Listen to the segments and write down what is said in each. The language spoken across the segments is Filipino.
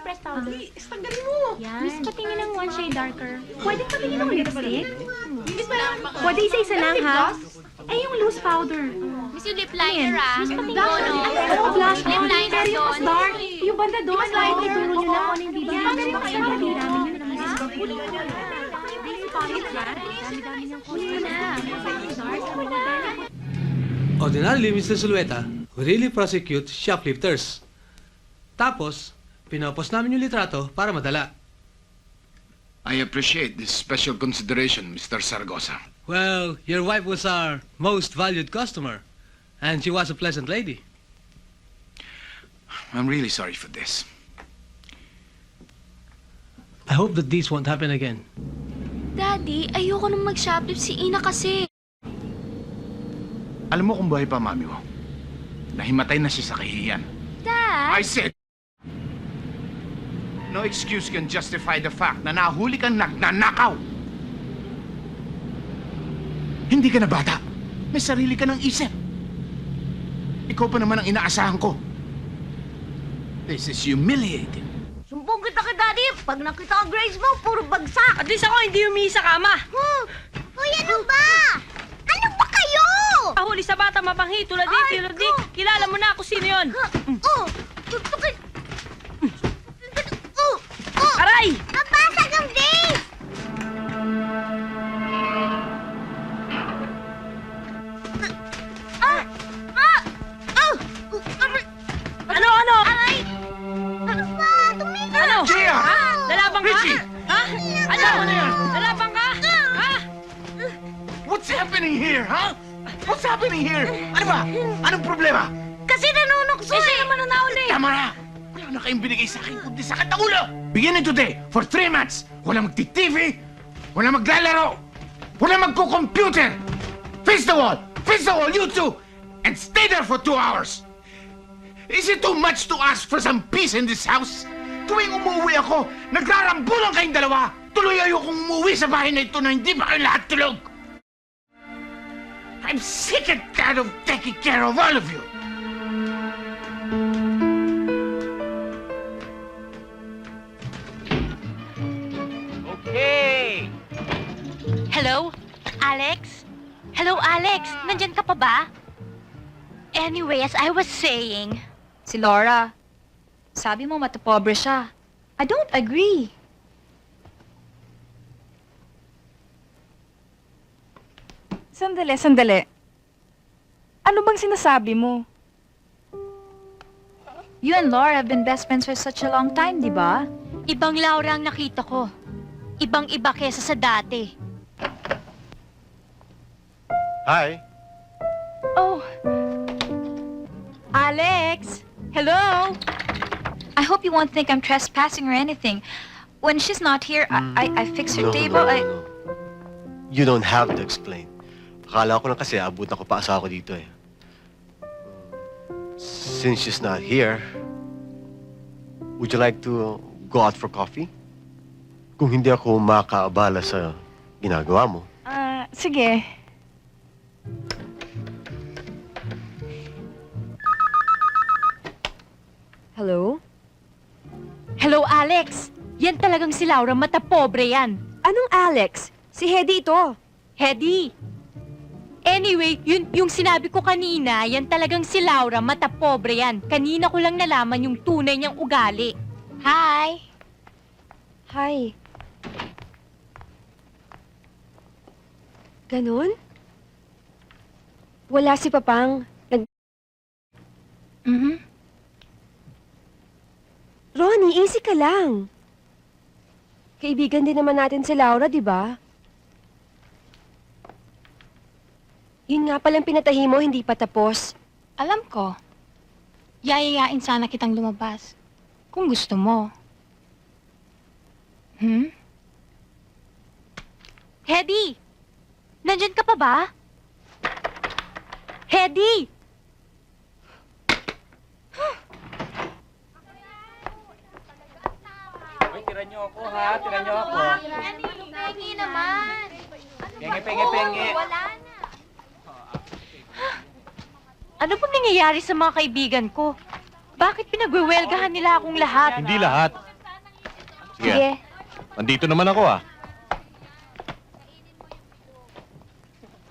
press powder. Tanggalin mo! Miss, patingin ng one shade darker. Pwede patingin ng lipstick? Miss, Pwede isa-isa lang, ha? Eh, yung loose powder. Miss, yung lip liner, ah. Miss, patingin No, mo. no. Oo, blush Lip on. liner Pero yung mas doon. dark. Yung banda doon. Mas lighter. Oo. Turo nyo lang kung ano yung bibili. Paano rin mas dami namin yun. Ordinarily, Mr. Zulueta, we really prosecute shoplifters. Tapos, pinapos namin yung litrato para madala. I appreciate this special consideration, Mr. Saragosa. Well, your wife was our most valued customer, and she was a pleasant lady. I'm really sorry for this. I hope that this won't happen again. Daddy, ayoko nang mag-shoplift si Ina kasi. Alam mo kung buhay pa mami mo, nahimatay na siya sa kahihiyan. Dad? I said, no excuse can justify the fact na nahuli kang nagnanakaw. Hindi ka na bata. May sarili ka ng isip. Ikaw pa naman ang inaasahan ko. This is humiliating. Sumbong kita kay Daddy. Pag nakita ang grades mo, puro bagsak. At least ako hindi humihi sa kama. Uy, ano ba? Ano ba kayo? Ahuli sa bata mapanghi, tulad di. Kilala mo na ako sino yun. Tutukin. Aray! Nabasag ang base! Ano? Aray! Ano ba? Tumigil! Ano? Gia! Ha? Lalabang ka? Richie! Ha? Ano? Lalabang ka? Ha? What's happening here, huh? What's happening here? Ano ba? Anong problema? Kasi nanunokso Sino naman ang nauli? Tama na! Wala na kayong binigay sa akin kundi sa kataulo! Beginning today, for 3 months, wala magti-TV, wala maglalaro, wala magko-computer! Face the wall, you two, and stay there for 2 hours! Is it too much to ask for some peace in this house? Tuwing umuwi ako, nagrarambulan kayong dalawa! Tuloy ayokong umuwi sa bahay na ito na hindi ba kayo lahat tulog! I'm sick and tired of taking care of all of you! Okay! Hello? Alex? Hello, Alex? Nandyan ka pa ba? Anyway, as I was saying... Si Laura, sabi mo matapobre siya. I don't agree. Sandali. Ano bang sinasabi mo? You and Laura have been best friends for such a long time, di ba? Ibang Laura ang nakita ko. Ibang-iba kesa sa dati. Hi! Oh. Alex! Hello? I hope you won't think I'm trespassing or anything. When she's not here, I fix her table. No. You don't have to explain. Akala ko lang kasi abot na ko pa asawa ko dito eh. Since she's not here, would you like to go out for coffee? Kung hindi ako makaabala sa ginagawa mo. Sige. Hello? Hello, Alex! Yan talagang si Laura, matapobre yan. Anong Alex? Si Hedy ito. Hedy! Anyway, yung sinabi ko kanina, yan talagang si Laura, matapobre yan. Kanina ko lang nalaman yung tunay niyang ugali. Hi! Hi. Ganon? Wala si Papang. Ronnie, easy ka lang. Kaibigan din naman natin si Laura, di ba? Yun nga palang pinatahi mo, hindi pa tapos. Alam ko. Yayayain sana kitang lumabas. Kung gusto mo. Hedy! Nandyan ka pa ba? Hedy! Tira niyo ako, ha? Tira niyo ako. Pengi naman. Pengi. Wala na. Ano pong nangyayari sa mga kaibigan ko? Bakit pinagwewelgahan nila akong lahat? Hindi lahat. Sige. Nandito naman ako ah.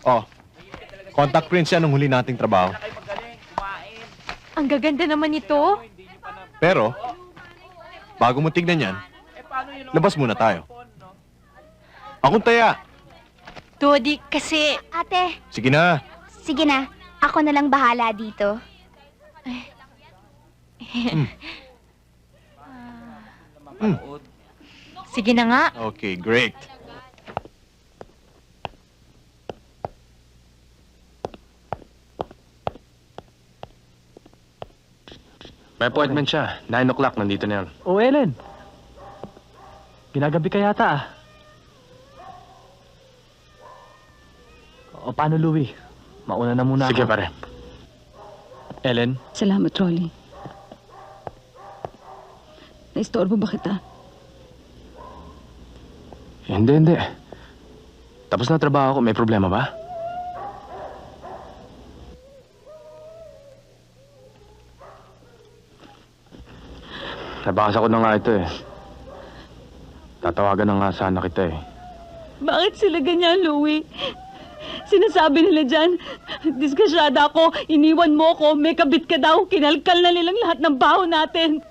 Oh, contact prints yan nung huli nating trabaho. Ang gaganda naman ito. Pero, bago mo tignan yan, labas muna tayo. Akong taya. Dodi, kasi... Ate, Sige na. sige na. Ako na lang bahala dito. Sige na nga. Okay, great. May appointment siya. 9 o'clock, nandito na yan. Oh, Ellen. Ginagabi ka yata ah. O paano, Louie? Mauna na muna Sige, ako. pare. Ellen? Salamat, Rolly. Naistorbo ba kita? Hindi. Tapos na trabaho ko. May problema ba? Nabasa ko na nga ito eh. Tatawagan na nga sana kita eh. Bakit sila ganyan, Louie? Sinasabi nila dyan, diskasyada ako, iniwan mo ako, may kabit ka daw, kinalkal na nilang lahat ng baho natin.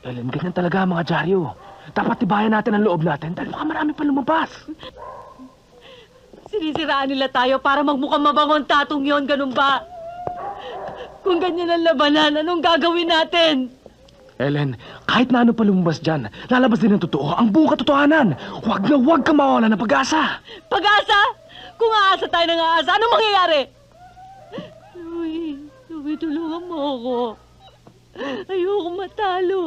Ellen, ganyan talaga ang mga dyaryo. Dapat tibayan natin ang loob natin dahil baka marami pa lumabas. Sinisiraan nila tayo para magmukhang mabangon tatong yon, ganun ba? Kung ganyan ang labanan, anong gagawin natin? Ellen, kahit na ano pa lumabas dyan, lalabas din ang totoo, ang buong katotohanan. Huwag na huwag ka mawala ng pag-asa. Pag-asa? Kung aasa tayo ng aasa, anong mangyayari? Louie, tulungan mo ako. Ayoko matalo.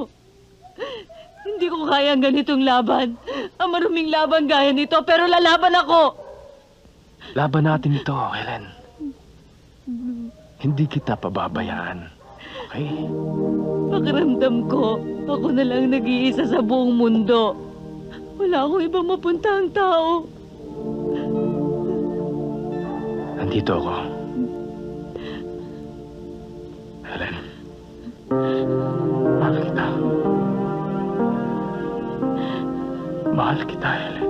Hindi ko kaya ang ganitong laban. Ang maruming laban gaya nito, pero lalaban ako. Laban natin ito, Ellen. Hindi kita pababayaan. Okay? Pakiramdam ko, ako na lang nag-iisa sa buong mundo. Wala akong ibang mapuntahang tao. Nandito ako. Helen. Mahal kita. Mahal kita, Helen.